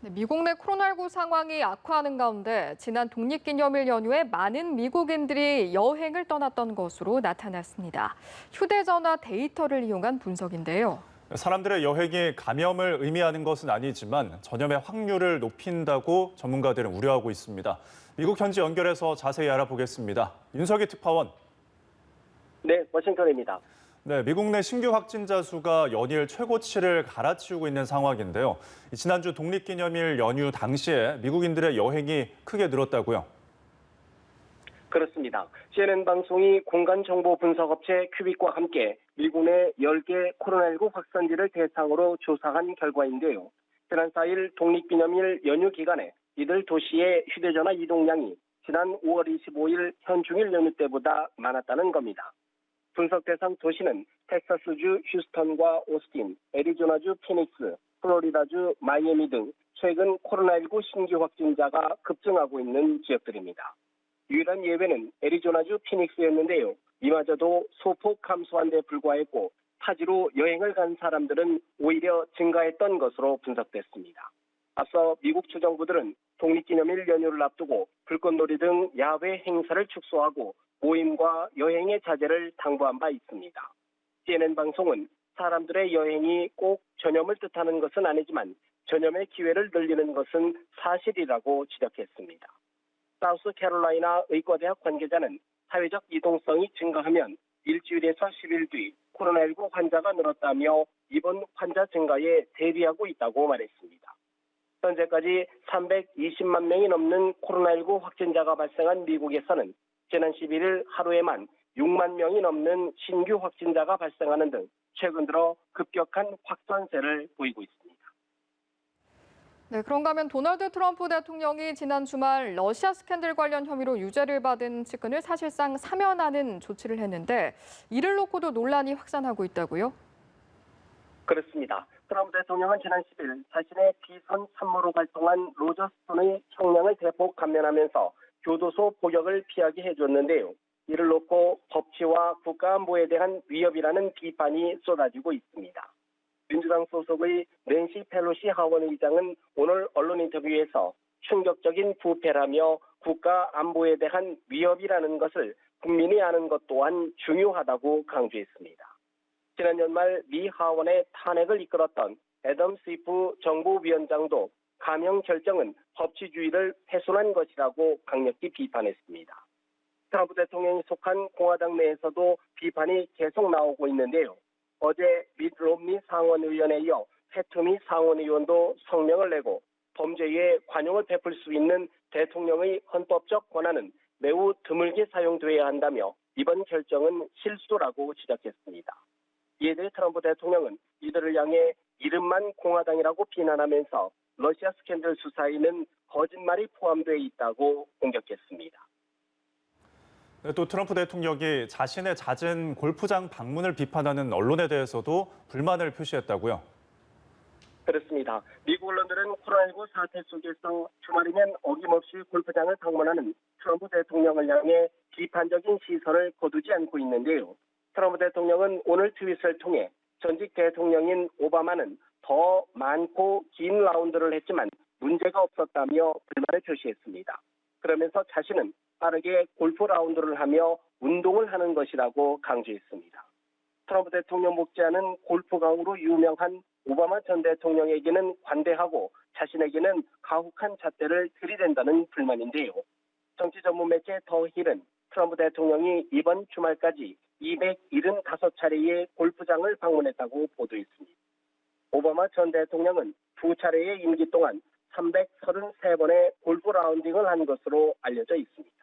네, 미국 내 코로나19 상황이 악화하는 가운데 지난 독립기념일 연휴에 많은 미국인들이 여행을 떠났던 것으로 나타났습니다. 휴대전화 데이터를 이용한 분석인데요. 사람들의 여행이 감염을 의미하는 것은 아니지만 전염의 확률을 높인다고 전문가들은 우려하고 있습니다. 미국 현지 연결해서 자세히 알아보겠습니다. 윤석희 특파원. 네, 워싱턴입니다. 네, 미국 내 신규 확진자 수가 연일 최고치를 갈아치우고 있는 상황인데요. 지난주 독립기념일 연휴 당시에 미국인들의 여행이 크게 늘었다고요. 그렇습니다. CNN 방송이 공간정보 분석업체 큐빅과 함께 미국 내 10개 코로나19 확산지를 대상으로 조사한 결과인데요. 지난 4일 독립기념일 연휴 기간에 이들 도시의 휴대전화 이동량이 지난 5월 25일 현충일 연휴 때보다 많았다는 겁니다. 분석 대상 도시는 텍사스주 휴스턴과 오스틴, 애리조나주 피닉스, 플로리다주 마이애미 등 최근 코로나19 신규 확진자가 급증하고 있는 지역들입니다. 유일한 예외는 애리조나주 피닉스였는데요. 이마저도 소폭 감소한 데 불과했고 타지로 여행을 간 사람들은 오히려 증가했던 것으로 분석됐습니다. 앞서 미국 주정부들은 독립기념일 연휴를 앞두고 불꽃놀이 등 야외 행사를 축소하고 모임과 여행의 자제를 당부한 바 있습니다. CNN 방송은 사람들의 여행이 꼭 전염을 뜻하는 것은 아니지만 전염의 기회를 늘리는 것은 사실이라고 지적했습니다. 사우스캐롤라이나 의과대학 관계자는 사회적 이동성이 증가하면 일주일에서 10일 뒤 코로나19 환자가 늘었다며 이번 환자 증가에 대비하고 있다고 말했습니다. 현재까지 320만 명이 넘는 코로나19 확진자가 발생한 미국에서는 지난 11일 하루에만 6만 명이 넘는 신규 확진자가 발생하는 등 최근 들어 급격한 확산세를 보이고 있습니다. 네, 그런가 하면 도널드 트럼프 대통령이 지난 주말 러시아 스캔들 관련 혐의로 유죄를 받은 측근을 사실상 사면하는 조치를 했는데 이를 놓고도 논란이 확산하고 있다고요? 그렇습니다. 트럼프 대통령은 지난 10일 자신의 비선 참모로 활동한 로저 스톤의 형량을 대폭 감면하면서 교도소 복역을 피하게 해줬는데요. 이를 놓고 법치와 국가안보에 대한 위협이라는 비판이 쏟아지고 있습니다. 민주당 소속의 낸시 펠로시 하원의장은 오늘 언론 인터뷰에서 충격적인 부패라며 국가안보에 대한 위협이라는 것을 국민이 아는 것 또한 중요하다고 강조했습니다. 지난 연말 미 하원의 탄핵을 이끌었던 애덤 스위프 정보위원장도 감형 결정은 법치주의를 훼손한 것이라고 강력히 비판했습니다. 트럼프 대통령이 속한 공화당 내에서도 비판이 계속 나오고 있는데요. 어제 밋 롬니 상원의원에 이어 패투미 상원의원도 성명을 내고 범죄에 관용을 베풀 수 있는 대통령의 헌법적 권한은 매우 드물게 사용돼야 한다며 이번 결정은 실수라고 지적했습니다. 이에 대해 트럼프 대통령은 이들을 향해 이름만 공화당이라고 비난하면서 러시아 스캔들 수사에는 거짓말이 포함되어 있다고 공격했습니다. 또 트럼프 대통령이 자신의 잦은 골프장 방문을 비판하는 언론에 대해서도 불만을 표시했다고요. 그렇습니다. 미국 언론들은 코로나19 사태 속에서 주말이면 어김없이 골프장을 방문하는 트럼프 대통령을 향해 비판적인 시선을 거두지 않고 있는데요. 트럼프 대통령은 오늘 트윗을 통해 전직 대통령인 오바마는 더 많고 긴 라운드를 했지만 문제가 없었다며 불만을 표시했습니다. 그러면서 자신은 빠르게 골프 라운드를 하며 운동을 하는 것이라고 강조했습니다. 트럼프 대통령 못지않은 골프강으로 유명한 오바마 전 대통령에게는 관대하고 자신에게는 가혹한 잣대를 들이댄다는 불만인데요. 정치 전문 매체 더 힐은 트럼프 대통령이 이번 주말까지 275차례의 골프장을 방문했다고 보도했습니다. 오바마 전 대통령은 2차례의 임기 동안 333번의 골프 라운딩을 한 것으로 알려져 있습니다.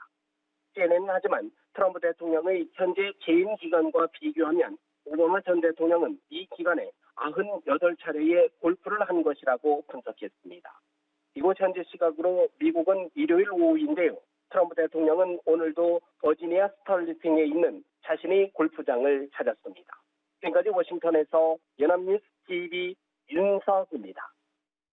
CNN은 하지만 트럼프 대통령의 현재 재임 기간과 비교하면 오바마 전 대통령은 이 기간에 98차례의 골프를 한 것이라고 분석했습니다. 이곳 현재 시각으로 미국은 일요일 오후인데요. 트럼프 대통령은 오늘도 버지니아 스털리팅에 있는 자신의 골프장을 찾았습니다. 지금까지 워싱턴에서 연합뉴스 TV 윤석입니다.